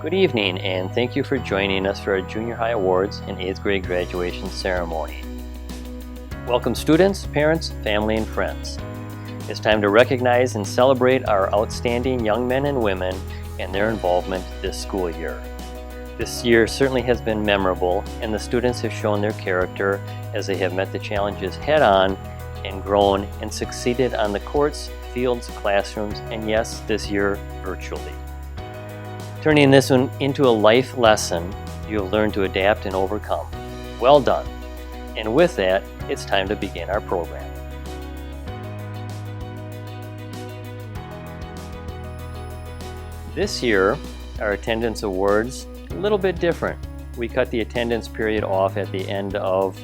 Good evening, and thank you for joining us for our Junior High Awards and 8th grade graduation ceremony. Welcome students, parents, family, and friends. It's time to recognize and celebrate our outstanding young men and women and their involvement this school year. This year certainly has been memorable, and the students have shown their character as they have met the challenges head-on and grown and succeeded on the courts, fields, classrooms, and yes, this year, virtually. Turning this one into a life lesson, you have learned to adapt and overcome. Well done. And with that, it's time to begin our program. This year, our attendance awards a little bit different. We cut the attendance period off at the end of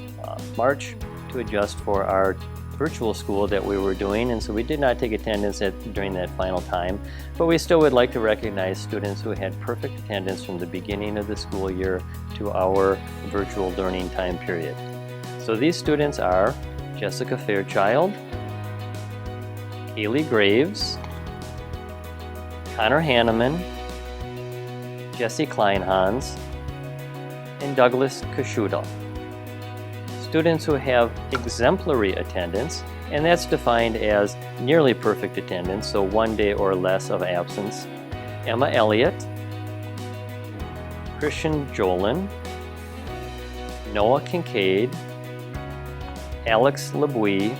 March to adjust for our virtual school that we were doing, and so we did not take attendance during that final time, but we still would like to recognize students who had perfect attendance from the beginning of the school year to our virtual learning time period. So these students are Jessica Fairchild, Kaylee Graves, Connor Hanneman, Jesse Kleinhans, and Douglas Kashuda. Students who have exemplary attendance, and that's defined as nearly perfect attendance, so 1 day or less of absence: Emma Elliott, Christian Jolin, Noah Kincaid, Alex LeBouy,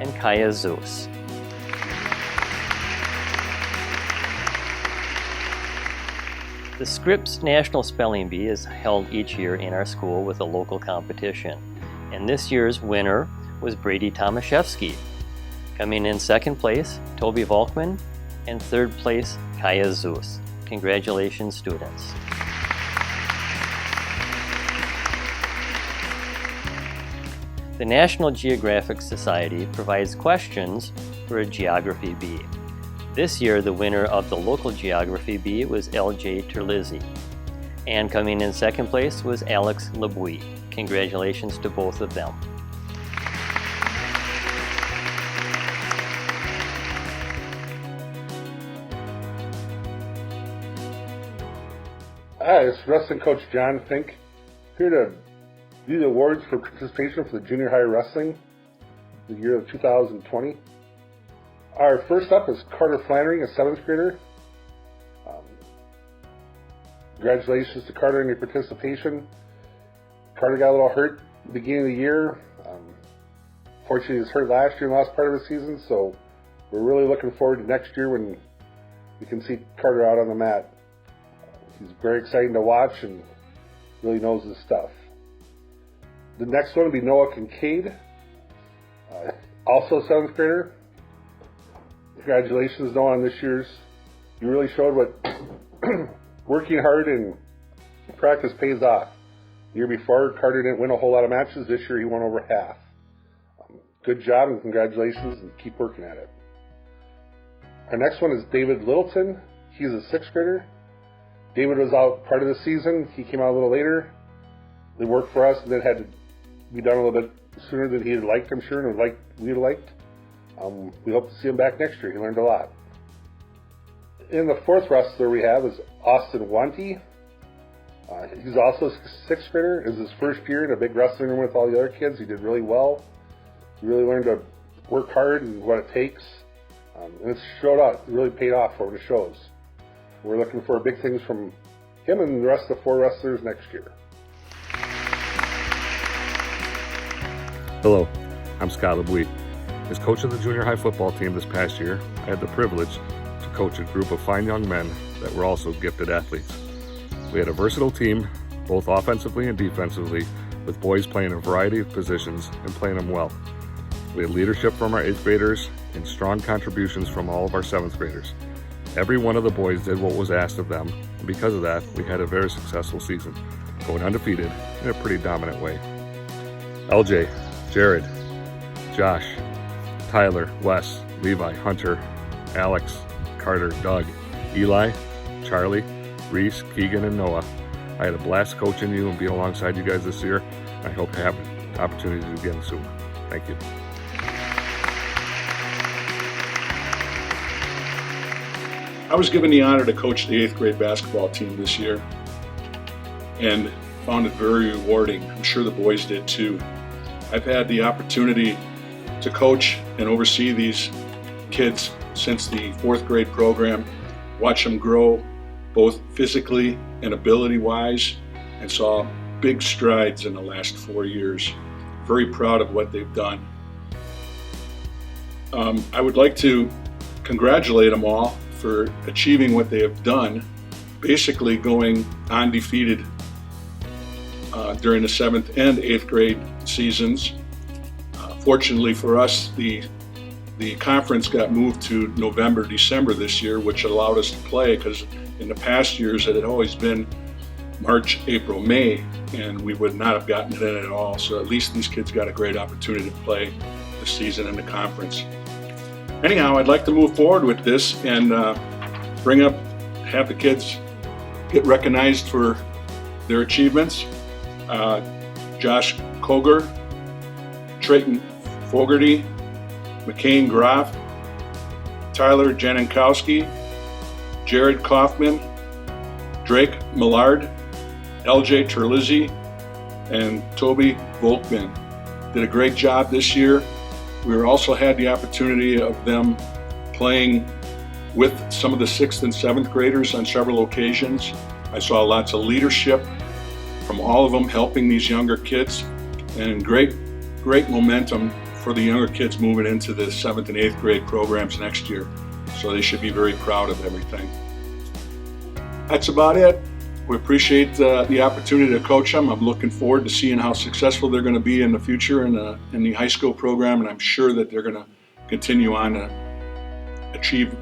and Kaya Zeus. The Scripps National Spelling Bee is held each year in our school with a local competition, and this year's winner was Brady Tomaszewski. Coming in second place, Toby Volkman, and third place, Kaya Zeus. Congratulations, students. The National Geographic Society provides questions for a geography bee. This year, the winner of the local geography bee was L.J. Terlizzi. And coming in second place was Alex LeBouy. Congratulations to both of them. Hi, it's wrestling coach John Fink, here to do the awards for participation for the junior high wrestling, the year of 2020. Our first up is Carter Flannery, a 7th grader. Congratulations to Carter on your participation. Carter got a little hurt at the beginning of the year. Fortunately, he was hurt last year and last part of the season, so we're really looking forward to next year when we can see Carter out on the mat. He's very exciting to watch and really knows his stuff. The next one will be Noah Kincaid, also a 7th grader. Congratulations, Noah, on this year's. You really showed what working hard and practice pays off. The year before, Carter didn't win a whole lot of matches. This year, he won over half. Good job and congratulations, and keep working at it. Our next one is David Littleton. He's a 6th grader. David was out part of the season. He came out a little later. They worked for us, and then had to be done a little bit sooner than he had liked, I'm sure, and we had liked. We hope to see him back next year. He learned a lot. And the fourth wrestler we have is Austin Wanty. He's also a 6th grader. It was his first year in a big wrestling room with all the other kids. He did really well. He really learned to work hard and what it takes. And it showed out. It really paid off over the shows. We're looking for big things from him and the rest of the 4 wrestlers next year. Hello, I'm Scott LeBouy. As coach of the junior high football team this past year, I had the privilege to coach a group of fine young men that were also gifted athletes. We had a versatile team, both offensively and defensively, with boys playing a variety of positions and playing them well. We had leadership from our 8th graders and strong contributions from all of our 7th graders. Every one of the boys did what was asked of them, and because of that, we had a very successful season, going undefeated in a pretty dominant way. LJ, Jared, Josh, Tyler, Wes, Levi, Hunter, Alex, Carter, Doug, Eli, Charlie, Reese, Keegan, and Noah. I had a blast coaching you and being alongside you guys this year. I hope to have an opportunity to do again soon. Thank you. was given the honor to coach the 8th grade basketball team this year and found it very rewarding. I'm sure the boys did too. I've had the opportunity to coach and oversee these kids since the 4th grade program, watch them grow both physically and ability-wise, and saw big strides in the last 4 years. Very proud of what they've done. I would like to congratulate them all for achieving what they have done, basically going undefeated during the 7th and 8th grade seasons. Fortunately for us, the conference got moved to November, December this year, which allowed us to play, because in the past years it had always been March, April, May, and we would not have gotten it in at all. So at least these kids got a great opportunity to play this season in the conference. Anyhow, I'd like to move forward with this and have the kids get recognized for their achievements. Josh Koger, Trayton Fogarty, McCain Groff, Tyler Janinkowski, Jared Kaufman, Drake Millard, LJ Terlizzi, and Toby Volkman. Did a great job this year. We also had the opportunity of them playing with some of the 6th and 7th graders on several occasions. I saw lots of leadership from all of them helping these younger kids, and great momentum for the younger kids moving into the 7th and 8th grade programs next year. So they should be very proud of everything. That's about it. We appreciate the opportunity to coach them. I'm looking forward to seeing how successful they're going to be in the future in the high school program, and I'm sure that they're going to continue on to achieve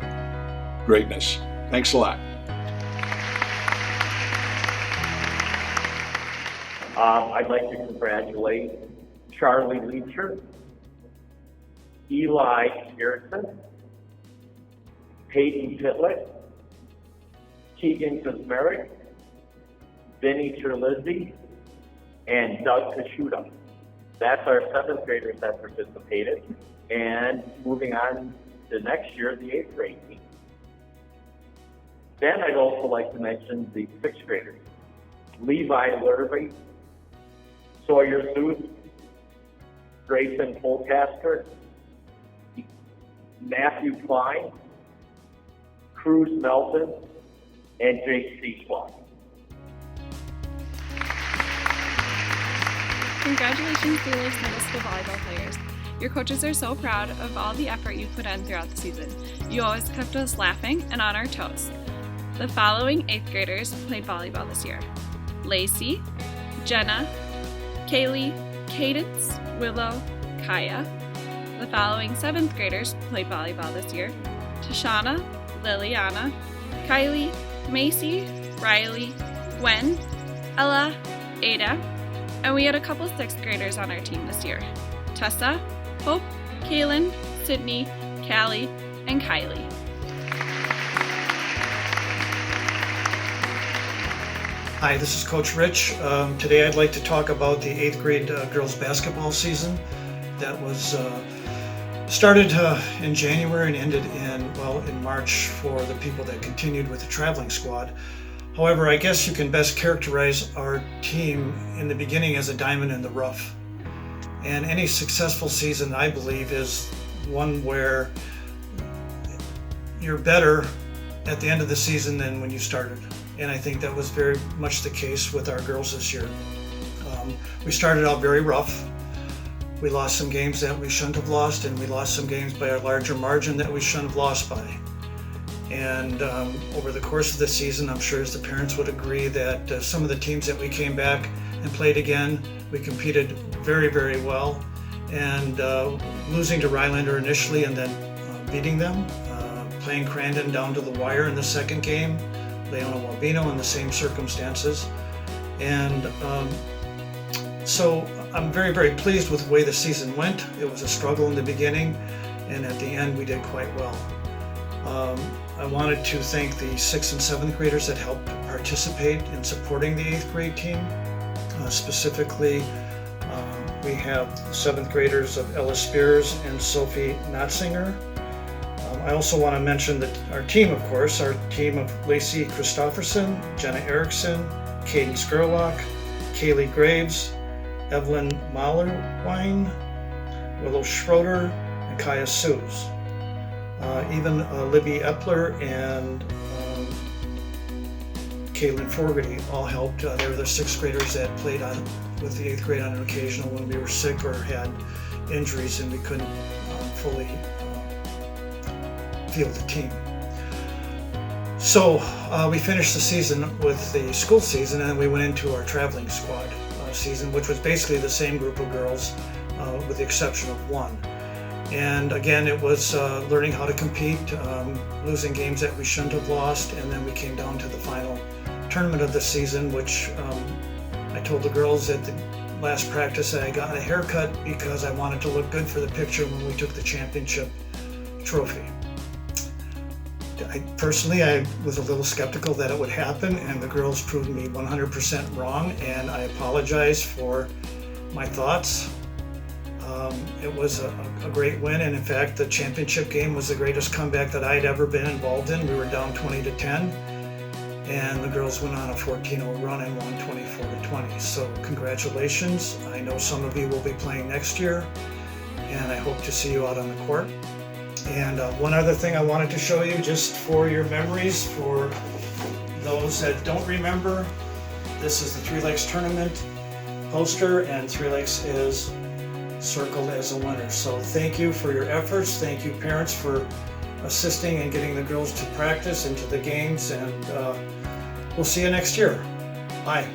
greatness. Thanks a lot. I'd like to congratulate Charlie Leacher, Eli Garrison, Peyton Pitlick, Keegan Kuzmarek, Vinny Terlizzi, and Doug Kashuda. That's our 7th graders that participated. And moving on to next year, the 8th grade team. Then I'd also like to mention the 6th graders. Levi Lurvey, Sawyer Sooth, Grayson Polcaster, Matthew Klein, Cruz Melton, and Jake Seaswell. Congratulations, Wheelers Middle School volleyball players. Your coaches are so proud of all the effort you put in throughout the season. You always kept us laughing and on our toes. The following 8th graders played volleyball this year: Lacey, Jenna, Kaylee, Cadence, Willow, Kaya. The following 7th graders played volleyball this year: Tashana, Liliana, Kylie, Macy, Riley, Gwen, Ella, Ada, and we had a couple 6th graders on our team this year: Tessa, Hope, Kaylin, Sydney, Callie, and Kylie. Hi, this is Coach Rich. Today I'd like to talk about the 8th grade girls basketball season that was started in January and ended in March for the people that continued with the traveling squad. However, I guess you can best characterize our team in the beginning as a diamond in the rough. And any successful season, I believe, is one where you're better at the end of the season than when you started. And I think that was very much the case with our girls this year. We started out very rough. We lost some games that we shouldn't have lost, and we lost some games by a larger margin that we shouldn't have lost by. And over the course of the season, I'm sure as the parents would agree that some of the teams that we came back and played again, we competed very, very well. And losing to Rylander initially and then beating them, playing Crandon down to the wire in the second game, Leona Wabino in the same circumstances. And so I'm very, very pleased with the way the season went. It was a struggle in the beginning, and at the end we did quite well. I wanted to thank the 6th and 7th graders that helped participate in supporting the 8th grade team. Specifically, we have 7th graders of Ella Spears and Sophie Notzinger. I also want to mention that our team, of course, our team of Lacey Christofferson, Jenna Erickson, Katie Skurlock, Kaylee Graves, Evelyn Mahlerwein, Willow Schroeder, and Kaya Sues. Even Libby Epler and Caitlin Fogarty all helped. They were the 6th graders that played with the 8th grade on an occasional when we were sick or had injuries and we couldn't fully field the team. So we finished the season with the school season, and then we went into our traveling squad season, which was basically the same group of girls with the exception of one. And again, it was learning how to compete, losing games that we shouldn't have lost, and then we came down to the final tournament of the season, which I told the girls at the last practice that I got a haircut because I wanted to look good for the picture when we took the championship trophy. Personally, I was a little skeptical that it would happen, and the girls proved me 100% wrong, and I apologize for my thoughts. It was a great win, and in fact, the championship game was the greatest comeback that I'd ever been involved in. We were down 20-10, and the girls went on a 14-0 run and won 24-20. So congratulations. I know some of you will be playing next year, and I hope to see you out on the court. And one other thing I wanted to show you, just for your memories, for those that don't remember, this is the Three Lakes Tournament poster, and Three Lakes is circled as a winner. So thank you for your efforts. Thank you, parents, for assisting and getting the girls to practice and to the games, and we'll see you next year. Bye.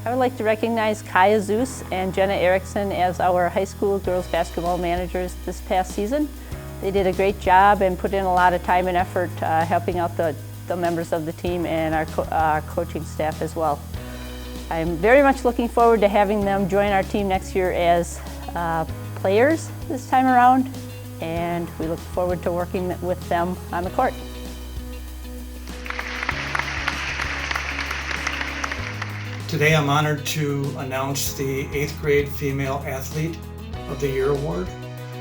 I would like to recognize Kaya Zeus and Jenna Erickson as our high school girls basketball managers this past season. They did a great job and put in a lot of time and effort helping out the members of the team and our coaching staff as well. I'm very much looking forward to having them join our team next year as players this time around, and we look forward to working with them on the court. Today I'm honored to announce the 8th grade Female Athlete of the Year award.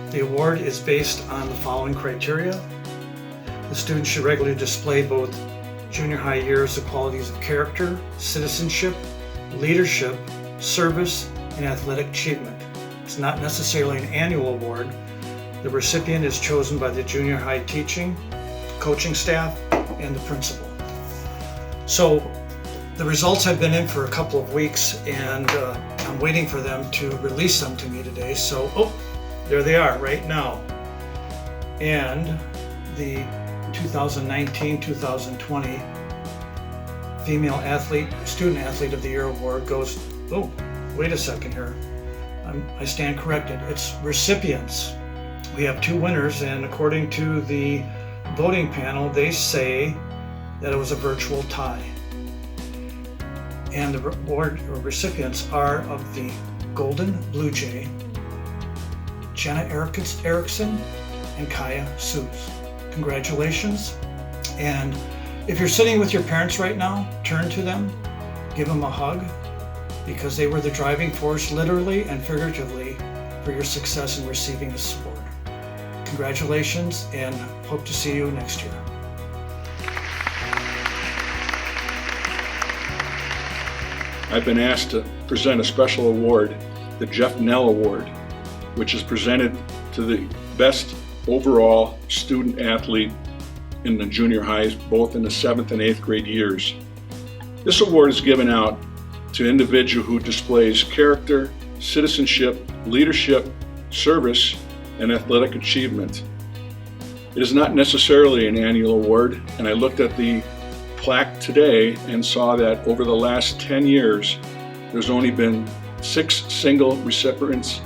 The award is based on the following criteria. The student should regularly display both junior high years of qualities of character, citizenship, leadership, service, and athletic achievement. It's not necessarily an annual award. The recipient is chosen by the junior high teaching, coaching staff, and the principal. So the results have been in for a couple of weeks, and I'm waiting for them to release them to me today. So, there they are right now. And the 2019-2020 Female Athlete, Student Athlete of the Year Award goes, wait a second here. I stand corrected. It's recipients. We have 2 winners, and according to the voting panel, they say that it was a virtual tie. And the award recipients are of the Golden Blue Jay, Jenna Erickson, and Kaya Sues. Congratulations. And if you're sitting with your parents right now, turn to them, give them a hug, because they were the driving force, literally and figuratively, for your success in receiving this award. Congratulations, and hope to see you next year. I've been asked to present a special award, the Jeff Nell Award, which is presented to the best overall student athlete in the junior highs, both in the 7th and 8th grade years. This award is given out to an individual who displays character, citizenship, leadership, service, and athletic achievement. It is not necessarily an annual award, and I looked at the plaque today and saw that over the last 10 years, there's only been 6 single recipients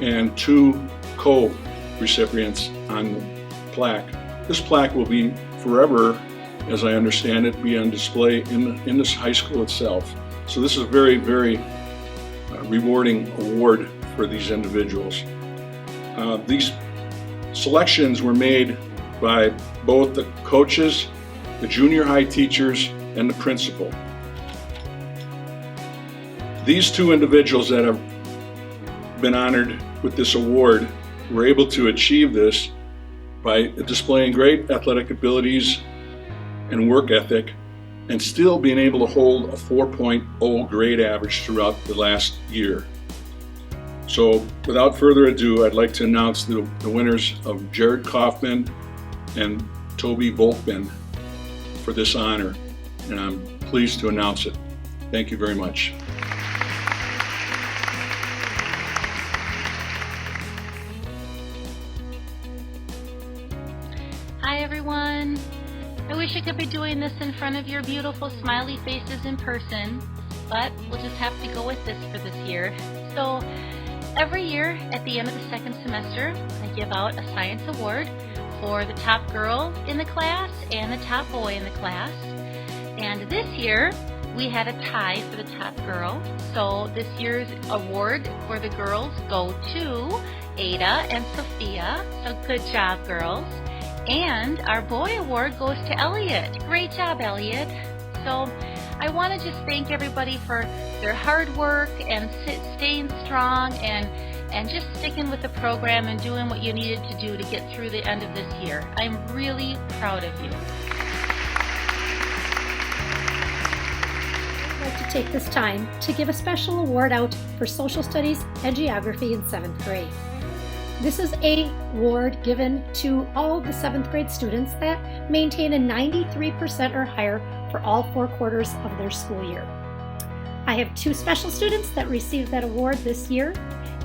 and 2 co-recipients on the plaque. This plaque will be forever, as I understand it, be on display in this high school itself. So this is a very, very rewarding award for these individuals. These selections were made by both the coaches, the junior high teachers, and the principal. These two individuals that have been honored with this award were able to achieve this by displaying great athletic abilities and work ethic and still being able to hold a 4.0 grade average throughout the last year. So without further ado, I'd like to announce the winners of Jared Kaufman and Toby Volkman for this honor, and I'm pleased to announce it. Thank you very much. Hi everyone. I wish I could be doing this in front of your beautiful smiley faces in person, but we'll just have to go with this for this year. So every year at the end of the second semester, I give out a science award for the top girl in the class and the top boy in the class. And this year we had a tie for the top girl. So this year's award for the girls go to Ada and Sophia. So good job, girls. And our boy award goes to Elliot. Great job, Elliot. So I want to just thank everybody for their hard work and staying strong and just sticking with the program and doing what you needed to do to get through the end of this year. I'm really proud of you. I'd like to take this time to give a special award out for social studies and geography in 7th grade. This is an award given to all the 7th grade students that maintain a 93% or higher for all 4 quarters of their school year. I have 2 special students that received that award this year,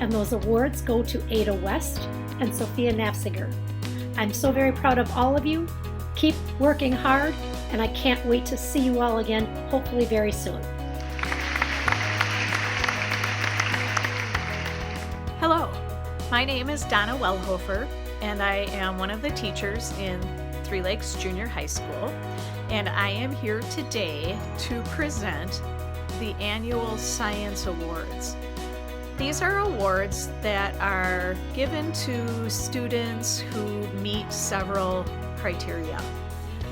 and those awards go to Ada West and Sophia Nafziger. I'm so very proud of all of you. Keep working hard, and I can't wait to see you all again, hopefully very soon. Hello. My name is Donna Wellhofer, and I am one of the teachers in Three Lakes Junior High School, and I am here today to present the annual Science Awards. These are awards that are given to students who meet several criteria.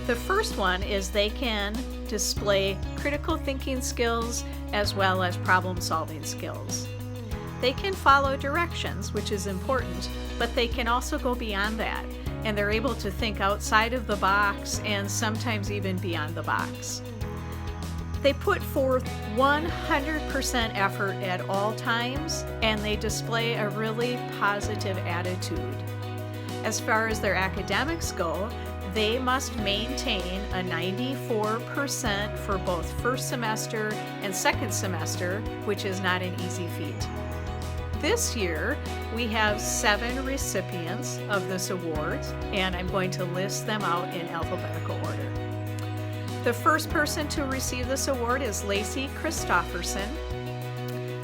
The first one is they can display critical thinking skills as well as problem-solving skills. They can follow directions, which is important, but they can also go beyond that, and they're able to think outside of the box and sometimes even beyond the box. They put forth 100% effort at all times, and they display a really positive attitude. As far as their academics go, they must maintain a 94% for both first semester and second semester, which is not an easy feat. This year, we have 7 recipients of this award, and I'm going to list them out in alphabetical order. The first person to receive this award is Lacey Christofferson.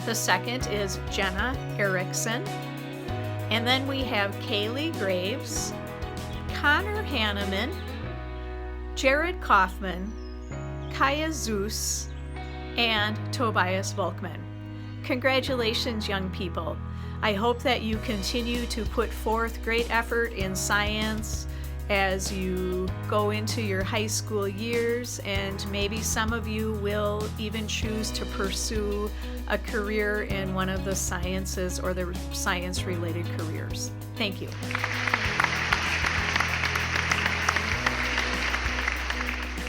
The second is Jenna Erickson. And then we have Kaylee Graves, Connor Hanneman, Jared Kaufman, Kaya Zeus, and Tobias Volkman. Congratulations, young people. I hope that you continue to put forth great effort in science as you go into your high school years, and maybe some of you will even choose to pursue a career in one of the sciences or the science-related careers. Thank you.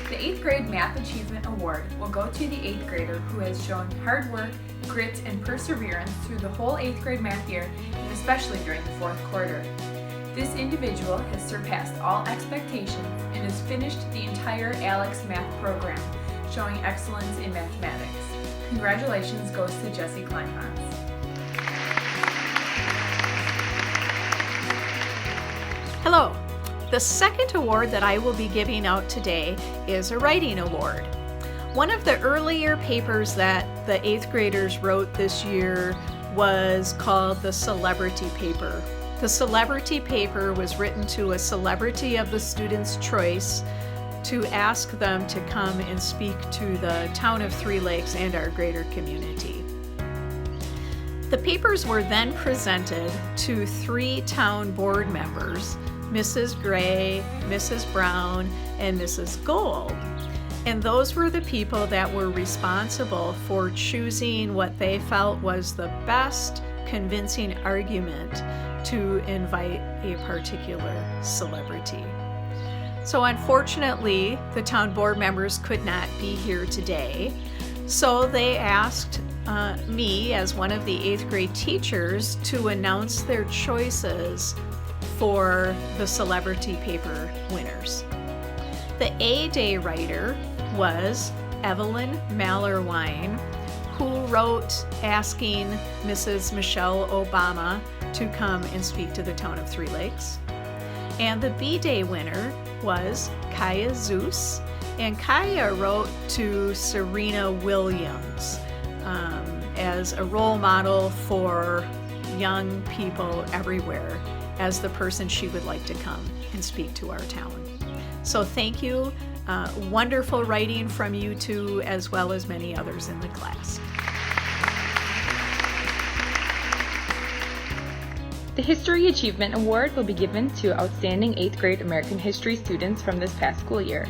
The 8th grade Math Achievement Award will go to the 8th grader who has shown hard work, grit, and perseverance through the whole 8th grade math year, and especially during the 4th quarter. This individual has surpassed all expectations and has finished the entire ALEX math program, showing excellence in mathematics. Congratulations goes to Jesse Kleinhans. Hello. The second award that I will be giving out today is a writing award. One of the earlier papers that the 8th graders wrote this year was called the Celebrity Paper. The Celebrity Paper was written to a celebrity of the student's choice to ask them to come and speak to the town of Three Lakes and our greater community. The papers were then presented to 3 town board members, Mrs. Gray, Mrs. Brown, and Mrs. Gold. And those were the people that were responsible for choosing what they felt was the best convincing argument to invite a particular celebrity. So unfortunately, the town board members could not be here today. So they asked me, as one of the 8th grade teachers, to announce their choices for the celebrity paper winners. The A-Day writer was Evelyn Mallerwine, who wrote asking Mrs. Michelle Obama to come and speak to the town of Three Lakes. And the B-Day winner was Kaya Zeus, and Kaya wrote to Serena Williams as a role model for young people everywhere as the person she would like to come and speak to our town. So thank you. Wonderful writing from you two, as well as many others in the class. The History Achievement Award will be given to outstanding 8th grade American history students from this past school year.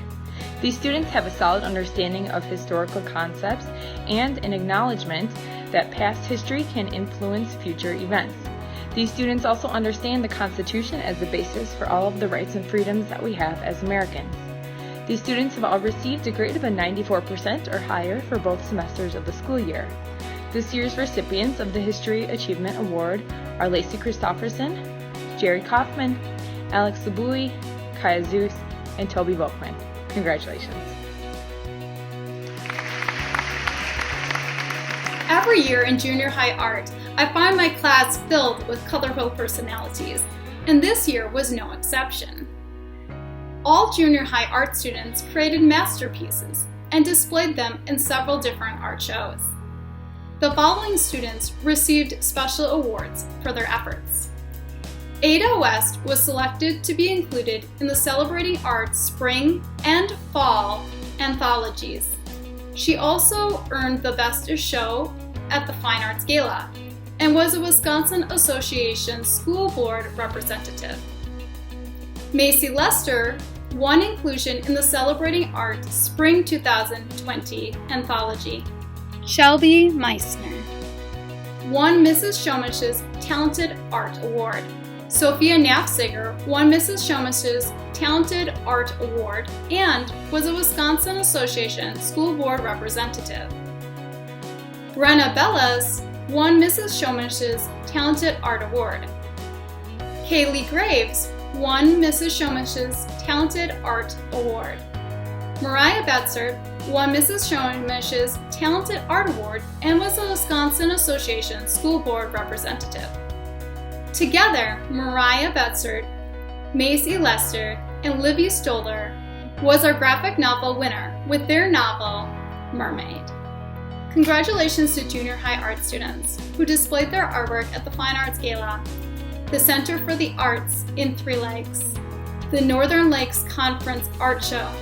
These students have a solid understanding of historical concepts and an acknowledgement that past history can influence future events. These students also understand the Constitution as the basis for all of the rights and freedoms that we have as Americans. These students have all received a grade of a 94% or higher for both semesters of the school year. This year's recipients of the History Achievement Award are Lacey Christofferson, Jared Kaufman, Alex Labui, Kaya Zeus, and Toby Volkman. Congratulations. Every year in junior high art, I find my class filled with colorful personalities, and this year was no exception. All junior high art students created masterpieces and displayed them in several different art shows. The following students received special awards for their efforts. Ada West was selected to be included in the Celebrating Arts Spring and Fall anthologies. She also earned the Best of Show at the Fine Arts Gala and was a Wisconsin Association School Board representative. Macy Lester won inclusion in the Celebrating Arts Spring 2020 anthology. Shelby Meissner won Mrs. Shomish's Talented Art Award. Sophia Nafziger won Mrs. Shomish's Talented Art Award and was a Wisconsin Association School Board representative. Brenna Bellas won Mrs. Shomish's Talented Art Award. Kaylee Graves won Mrs. Shomish's Talented Art Award. Mariah Betzert won Mrs. Shomish's Talented Art Award and was a Wisconsin Association School Board representative. Together, Mariah Betzert, Macy Lester, and Livy Stoller was our graphic novel winner with their novel, Mermaid. Congratulations to junior high art students who displayed their artwork at the Fine Arts Gala, the Center for the Arts in Three Lakes, the Northern Lakes Conference Art Show,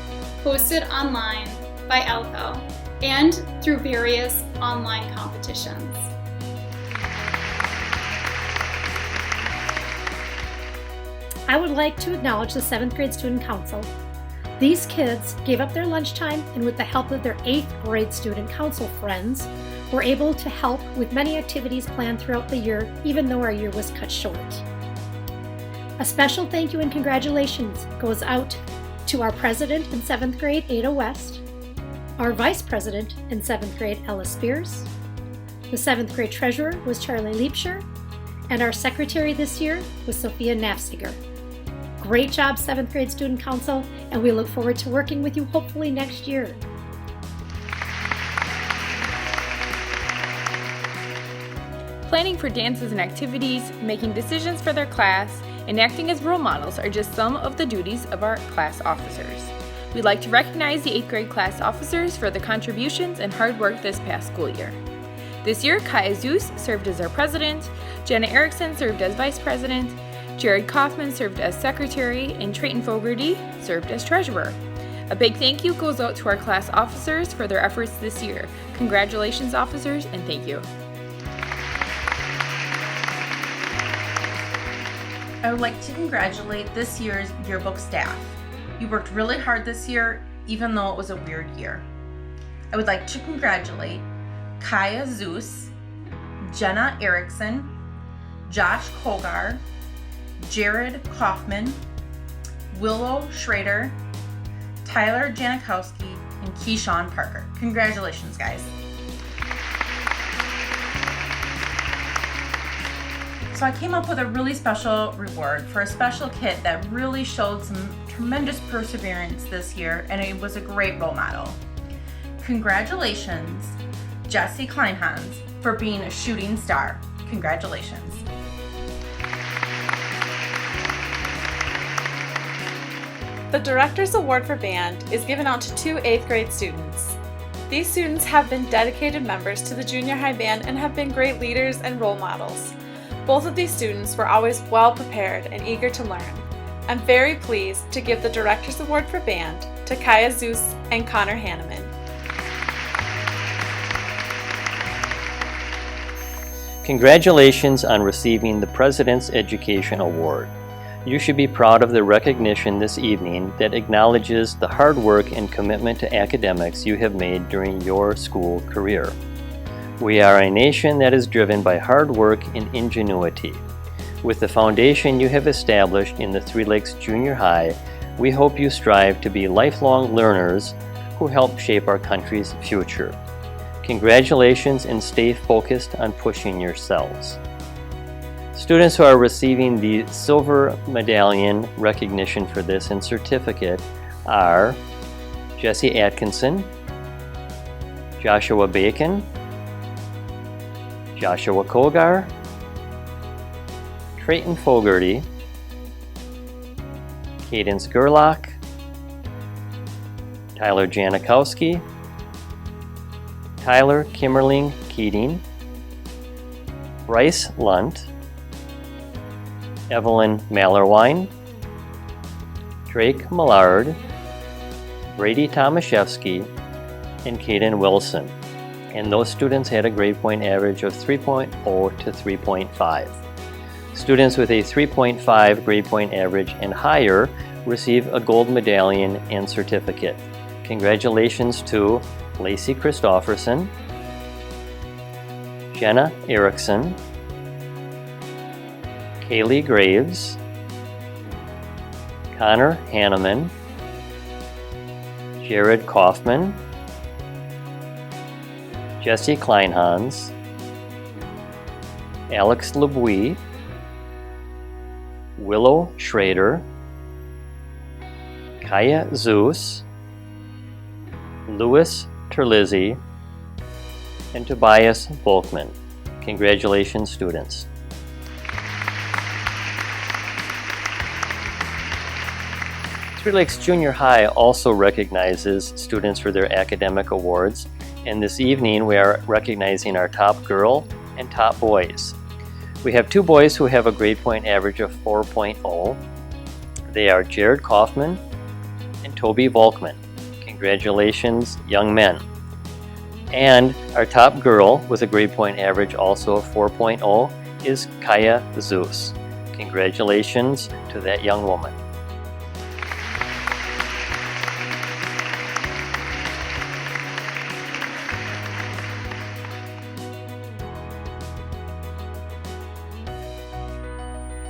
hosted online by ELCO, and through various online competitions. I would like to acknowledge the 7th grade student council. These kids gave up their lunchtime and with the help of their 8th grade student council friends, were able to help with many activities planned throughout the year, even though our year was cut short. A special thank you and congratulations goes out to our president in 7th grade, Ada West, our vice president in 7th grade, Ella Spears. The 7th grade treasurer was Charlie Liebscher, and our secretary this year was Sophia Nafziger. Great job, 7th grade student council, and we look forward to working with you hopefully next year. Planning for dances and activities, making decisions for their class, and acting as role models are just some of the duties of our class officers. We'd like to recognize the 8th grade class officers for the contributions and hard work this past school year. This year, Kaya Zeus served as our president, Jenna Erickson served as vice president, Jared Kaufman served as secretary, and Trayton Fogarty served as treasurer. A big thank you goes out to our class officers for their efforts this year. Congratulations, officers, and thank you. I would like to congratulate this year's yearbook staff. You worked really hard this year even though it was a weird year. I would like to congratulate Kaya Zeus, Jenna Erickson, Josh Kogar, Jared Kaufman, Willow Schrader, Tyler Janikowski, and Keyshawn Parker. Congratulations, guys. So I came up with a really special reward for a special kid that really showed some tremendous perseverance this year, and it was a great role model. Congratulations, Jesse Kleinhans, for being a shooting star. Congratulations. The Director's Award for Band is given out to 2 8th grade students. These students have been dedicated members to the junior high band and have been great leaders and role models. Both of these students were always well prepared and eager to learn. I'm very pleased to give the Director's Award for Band to Kaya Zeus and Connor Hanneman. Congratulations on receiving the President's Education Award. You should be proud of the recognition this evening that acknowledges the hard work and commitment to academics you have made during your school career. We are a nation that is driven by hard work and ingenuity. With the foundation you have established in the Three Lakes Junior High, we hope you strive to be lifelong learners who help shape our country's future. Congratulations and stay focused on pushing yourselves. Students who are receiving the Silver Medallion recognition for this and certificate are Jesse Atkinson, Joshua Bacon, Joshua Kogar, Trayton Fogarty, Cadence Gerlach, Tyler Janikowski, Tyler Kimmerling Keating, Bryce Lunt, Evelyn Mallerwine, Drake Millard, Brady Tomaszewski, and Caden Wilson. And those students had a grade point average of 3.0 to 3.5. Students with a 3.5 grade point average and higher receive a gold medallion and certificate. Congratulations to Lacey Christofferson, Jenna Erickson, Kaylee Graves, Connor Hanneman, Jared Kaufman, Jesse Kleinhans, Alex LeBouis, Willow Schrader, Kaya Zeus, Louis Terlizzi, and Tobias Volkman. Congratulations, students. Three Lakes Junior High also recognizes students for their academic awards, and this evening we are recognizing our top girl and top boys. We have 2 boys who have a grade point average of 4.0. They are Jared Kaufman and Toby Volkman. Congratulations, young men. And our top girl with a grade point average also of 4.0 is Kaya Zeus. Congratulations to that young woman.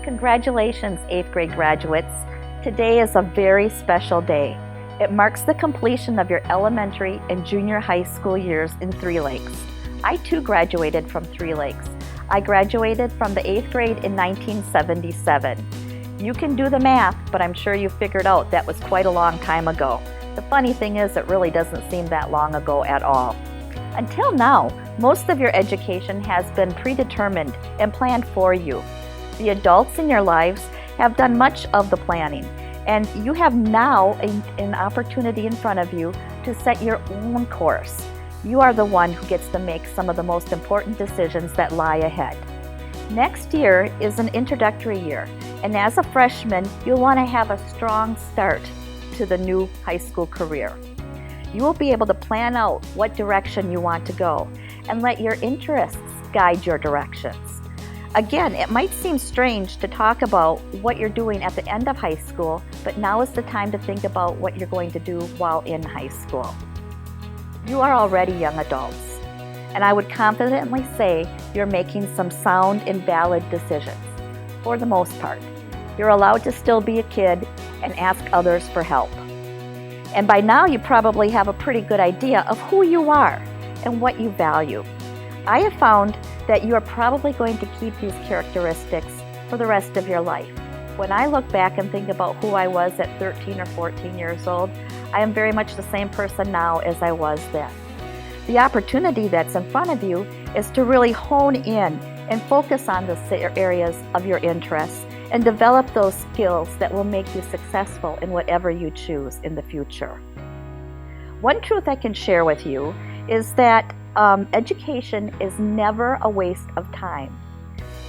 Congratulations, 8th grade graduates. Today is a very special day. It marks the completion of your elementary and junior high school years in Three Lakes. I too graduated from Three Lakes. I graduated from the 8th grade in 1977. You can do the math, but I'm sure you figured out that was quite a long time ago. The funny thing is, it really doesn't seem that long ago at all. Until now, most of your education has been predetermined and planned for you. The adults in your lives have done much of the planning, and you have now an opportunity in front of you to set your own course. You are the one who gets to make some of the most important decisions that lie ahead. Next year is an introductory year, and as a freshman, you'll want to have a strong start to the new high school career. You will be able to plan out what direction you want to go and let your interests guide your directions. Again, it might seem strange to talk about what you're doing at the end of high school, but now is the time to think about what you're going to do while in high school. You are already young adults, and I would confidently say you're making some sound and valid decisions, for the most part. You're allowed to still be a kid and ask others for help. And by now you probably have a pretty good idea of who you are and what you value. I have found that you are probably going to keep these characteristics for the rest of your life. When I look back and think about who I was at 13 or 14 years old, I am very much the same person now as I was then. The opportunity that's in front of you is to really hone in and focus on the areas of your interests and develop those skills that will make you successful in whatever you choose in the future. One truth I can share with you is that education is never a waste of time.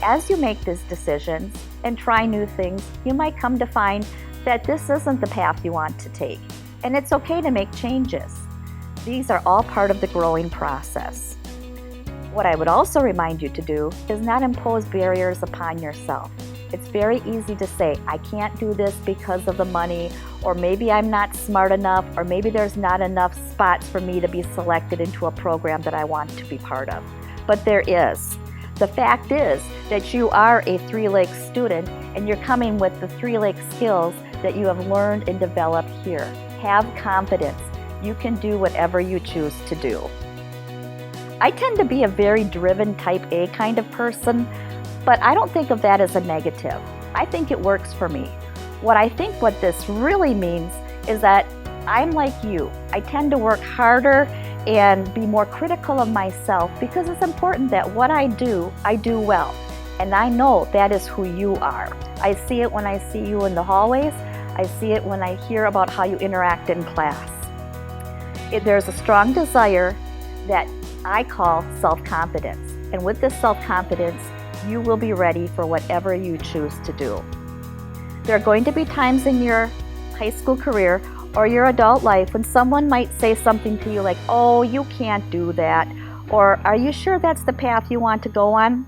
As you make these decisions and try new things, you might come to find that this isn't the path you want to take, and it's okay to make changes. These are all part of the growing process. What I would also remind you to do is not impose barriers upon yourself. It's very easy to say, I can't do this because of the money, or maybe I'm not smart enough, or maybe there's not enough spots for me to be selected into a program that I want to be part of. But there is. The fact is that you are a Three Lakes student and you're coming with the Three Lakes skills that you have learned and developed here. Have confidence. You can do whatever you choose to do. I tend to be a very driven type A kind of person, but I don't think of that as a negative. I think it works for me. What this really means is that I'm like you. I tend to work harder and be more critical of myself because it's important that what I do well. And I know that is who you are. I see it when I see you in the hallways. I see it when I hear about how you interact in class. There's a strong desire that I call self-confidence. And with this self-confidence, you will be ready for whatever you choose to do. There are going to be times in your high school career or your adult life when someone might say something to you like, oh, you can't do that, or are you sure that's the path you want to go on?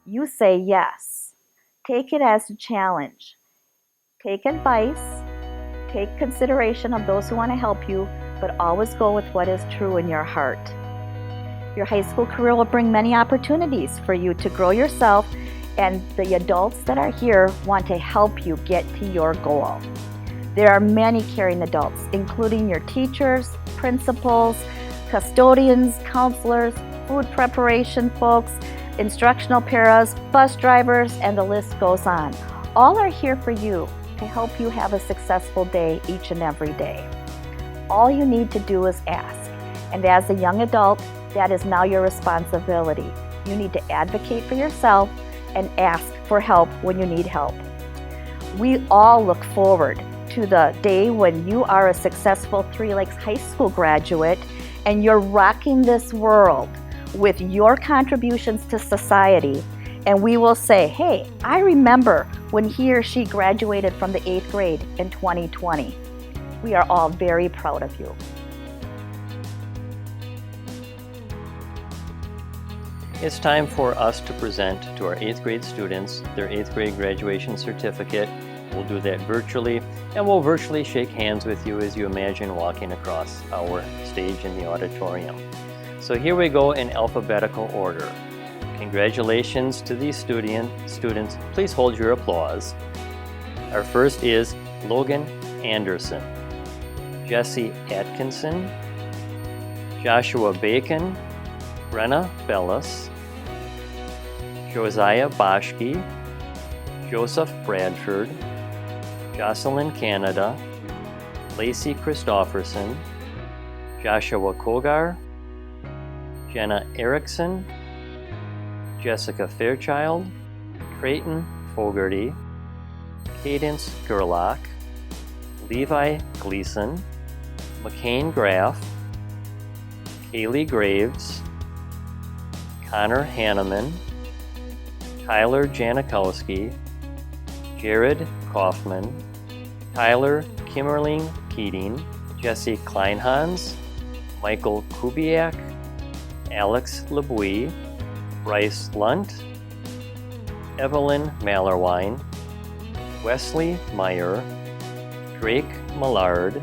You say yes. Take it as a challenge. Take advice, take consideration of those who want to help you, but always go with what is true in your heart. Your high school career will bring many opportunities for you to grow yourself, and the adults that are here want to help you get to your goal. There are many caring adults, including your teachers, principals, custodians, counselors, food preparation folks, instructional paras, bus drivers, and the list goes on. All are here for you to help you have a successful day each and every day. All you need to do is ask. And as a young adult, that is now your responsibility. You need to advocate for yourself and ask for help when you need help. We all look forward to the day when you are a successful Three Lakes High School graduate and you're rocking this world with your contributions to society, and we will say, hey, I remember when he or she graduated from the 8th grade in 2020. We are all very proud of you. It's time for us to present to our 8th grade students their 8th grade graduation certificate. We'll do that virtually, and we'll virtually shake hands with you as you imagine walking across our stage in the auditorium. So here we go in alphabetical order. Congratulations to these students. Please hold your applause. Our first is Logan Anderson, Jesse Atkinson, Joshua Bacon, Brenna Bellis, Josiah Boschke, Joseph Bradford, Jocelyn Canada, Lacey Christofferson, Joshua Kogar, Jenna Erickson, Jessica Fairchild, Creighton Fogarty, Cadence Gerlach, Levi Gleason, McCain Graff, Kaylee Graves, Connor Hanneman, Tyler Janikowski, Jared Kaufman, Tyler Kimmerling Keating, Jesse Kleinhans, Michael Kubiak, Alex LeBouy, Bryce Lunt, Evelyn Mallerwine, Wesley Meyer, Drake Millard,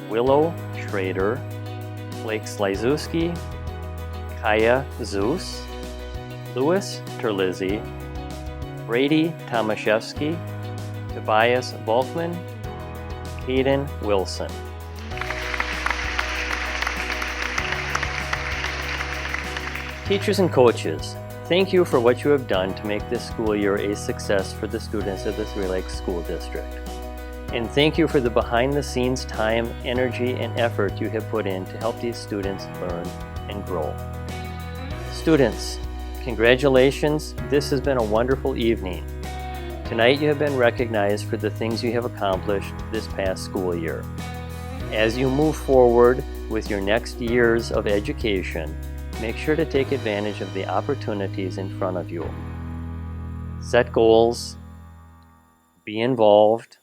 Willow Schrader, Blake Slyzewski, Kaya Zeus, Louis Terlizzi, Brady Tomaszewski, Tobias Volkman, Caden Wilson. Teachers and coaches, thank you for what you have done to make this school year a success for the students of the Three Lakes School District. And thank you for the behind-the-scenes time, energy, and effort you have put in to help these students learn and grow. Students, congratulations, this has been a wonderful evening. Tonight you have been recognized for the things you have accomplished this past school year. As you move forward with your next years of education, make sure to take advantage of the opportunities in front of you. Set goals, be involved,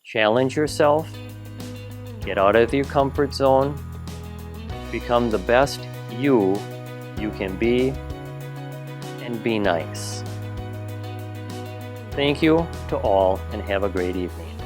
challenge yourself, get out of your comfort zone, become the best you can be, and be nice. Thank you to all and have a great evening.